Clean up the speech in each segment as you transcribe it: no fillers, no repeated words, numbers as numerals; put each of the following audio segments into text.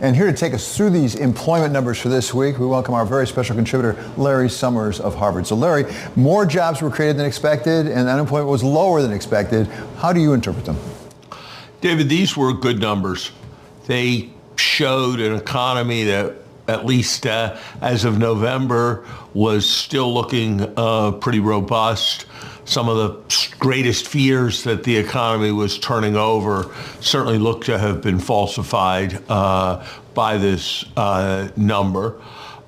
And here to take us through these employment numbers for this week, we welcome our very special contributor, Larry Summers of Harvard. So Larry, more jobs were created than expected and unemployment was lower than expected. How do you interpret them? David, these were good numbers. They showed an economy that, at least as of November, was still looking pretty robust. Some of the greatest fears that the economy was turning over certainly look to have been falsified by this number.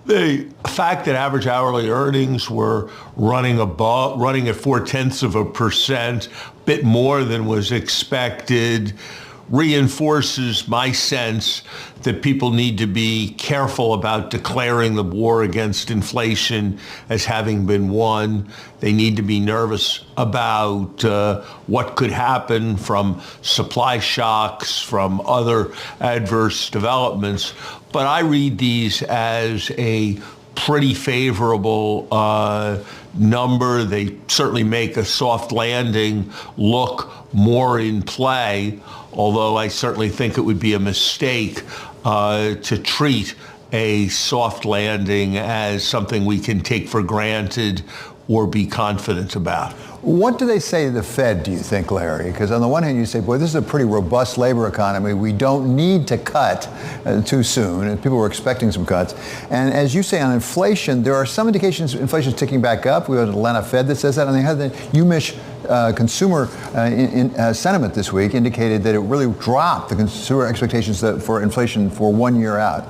The fact that average hourly earnings were running at 0.4%, a bit more than was expected, reinforces my sense that people need to be careful about declaring the war against inflation as having been won. They need to be nervous about what could happen from supply shocks, from other adverse developments. But I read these as a pretty favorable number. They certainly make a soft landing look more in play, although I certainly think it would be a mistake to treat a soft landing as something we can take for granted or be confident about. What do they say to the Fed, do you think, Larry? Because on the one hand, you say, boy, this is a pretty robust labor economy. We don't need to cut too soon. And people were expecting some cuts. And as you say on inflation, there are some indications inflation is ticking back up. We have an Atlanta Fed that says that. And they had the UMich consumer sentiment this week indicated that it really dropped the consumer expectations for inflation for 1 year out.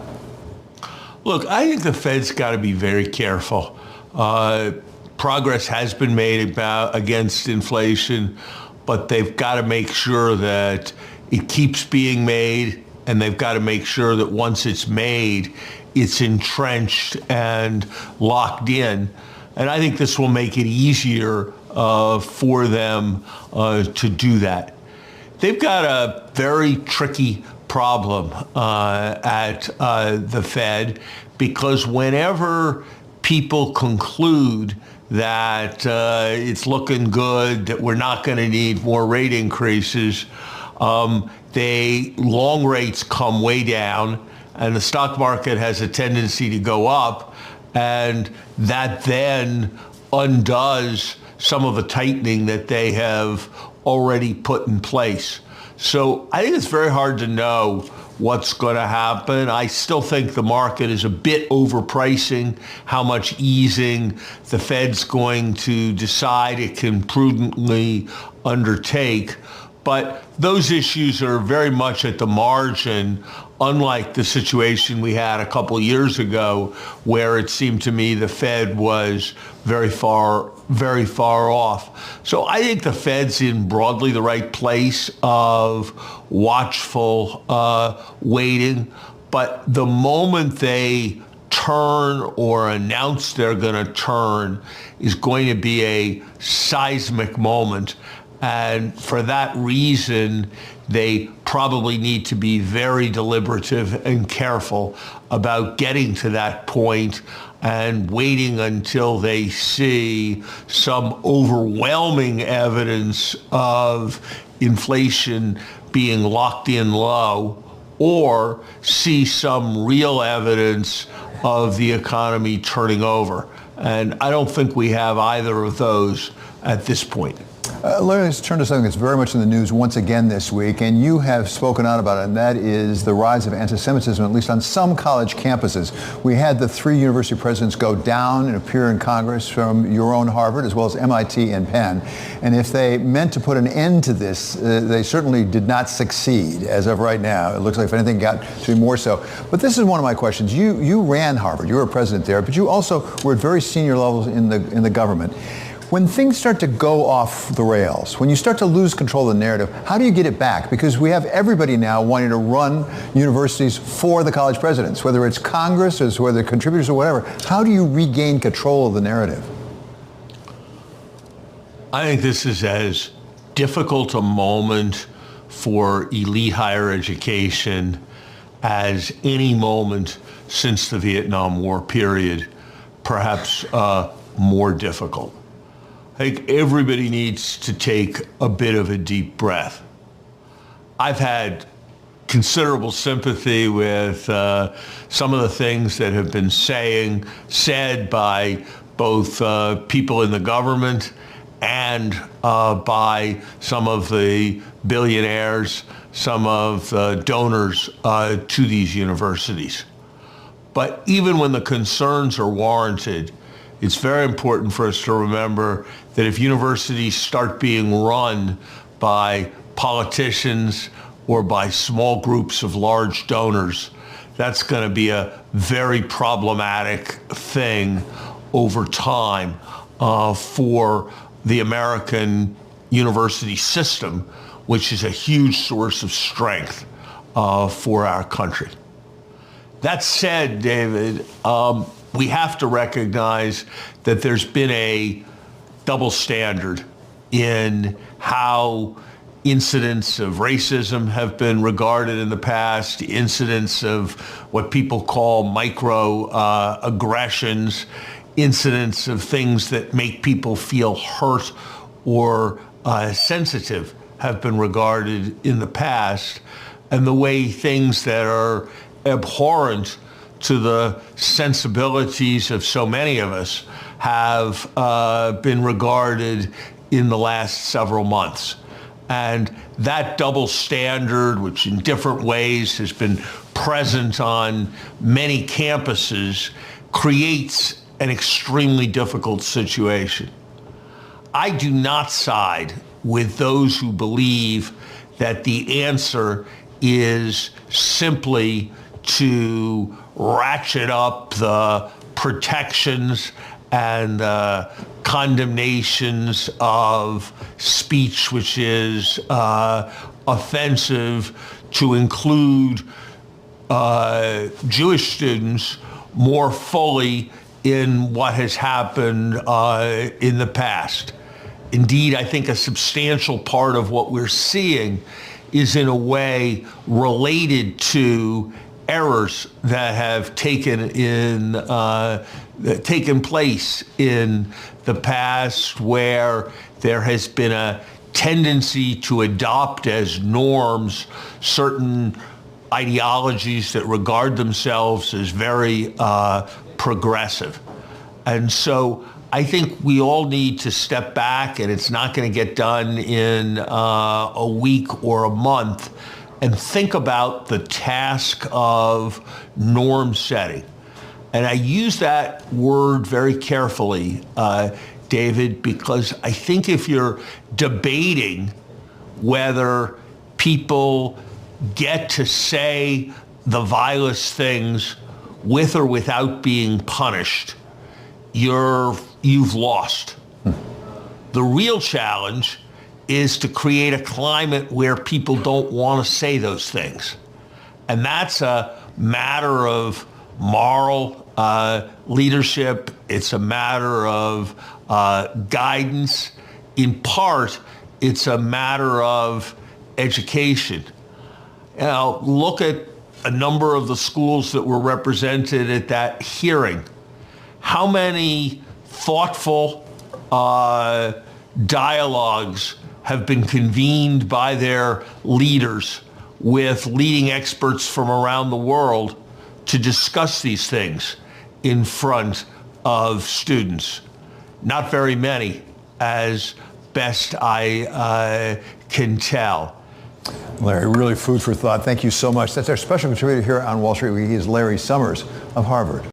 Look, I think the Fed's got to be very careful. Progress has been made against inflation, but they've got to make sure that it keeps being made, and they've got to make sure that once it's made, it's entrenched and locked in. And I think this will make it easier for them to do that. They've got a very tricky problem at the Fed, because whenever people conclude that it's looking good, that we're not going to need more rate increases, long rates come way down, and the stock market has a tendency to go up, and that then undoes some of the tightening that they have already put in place. So I think it's very hard to know what's going to happen. I still think the market is a bit overpricing how much easing the Fed's going to decide it can prudently undertake. But those issues are very much at the margin, unlike the situation we had a couple of years ago, where it seemed to me the Fed was very far off. So I think the Fed's in broadly the right place of watchful waiting. But the moment they turn or announce they're going to turn is going to be a seismic moment. And for that reason, they probably need to be very deliberative and careful about getting to that point and waiting until they see some overwhelming evidence of inflation being locked in low, or see some real evidence of the economy turning over. And I don't think we have either of those at this point. Larry, let's turn to something that's very much in the news once again this week, and you have spoken out about it, and that is the rise of anti-Semitism, at least on some college campuses. We had the 3 university presidents go down and appear in Congress from your own Harvard, as well as MIT and Penn. And if they meant to put an end to this, they certainly did not succeed as of right now. It looks like, if anything, got to be more so. But this is one of my questions. You ran Harvard. You were a president there, but you also were at very senior levels in the government. When things start to go off the rails, when you start to lose control of the narrative, how do you get it back? Because we have everybody now wanting to run universities for the college presidents, whether it's Congress or whether contributors or whatever. How do you regain control of the narrative? I think this is as difficult a moment for elite higher education as any moment since the Vietnam War period, perhaps more difficult. I think everybody needs to take a bit of a deep breath. I've had considerable sympathy with some of the things that have been said by both people in the government and by some of the billionaires, some of the donors to these universities. But even when the concerns are warranted, it's very important for us to remember that if universities start being run by politicians or by small groups of large donors, that's going to be a very problematic thing over time for the American university system, which is a huge source of strength for our country. That said, David, we have to recognize that there's been a double standard in how incidents of racism have been regarded in the past, incidents of what people call microaggressions, incidents of things that make people feel hurt or sensitive have been regarded in the past, and the way things that are abhorrent to the sensibilities of so many of us have been regarded in the last several months. And that double standard, which in different ways has been present on many campuses, creates an extremely difficult situation. I do not side with those who believe that the answer is simply to ratchet up the protections and condemnations of speech which is offensive, to include Jewish students more fully in what has happened in the past. Indeed, I think a substantial part of what we're seeing is in a way related to errors that have taken place in the past, where there has been a tendency to adopt as norms certain ideologies that regard themselves as very progressive. And so I think we all need to step back, and it's not going to get done in a week or a month, and think about the task of norm setting. And I use that word very carefully, David, because I think if you're debating whether people get to say the vilest things with or without being punished, you've lost. The real challenge is to create a climate where people don't want to say those things. And that's a matter of moral leadership. It's a matter of guidance. In part, it's a matter of education. Now, look at a number of the schools that were represented at that hearing. How many thoughtful dialogues have been convened by their leaders with leading experts from around the world to discuss these things in front of students? Not very many, as best I can tell. Larry, really food for thought. Thank you so much. That's our special contributor here on Wall Street. He is Larry Summers of Harvard.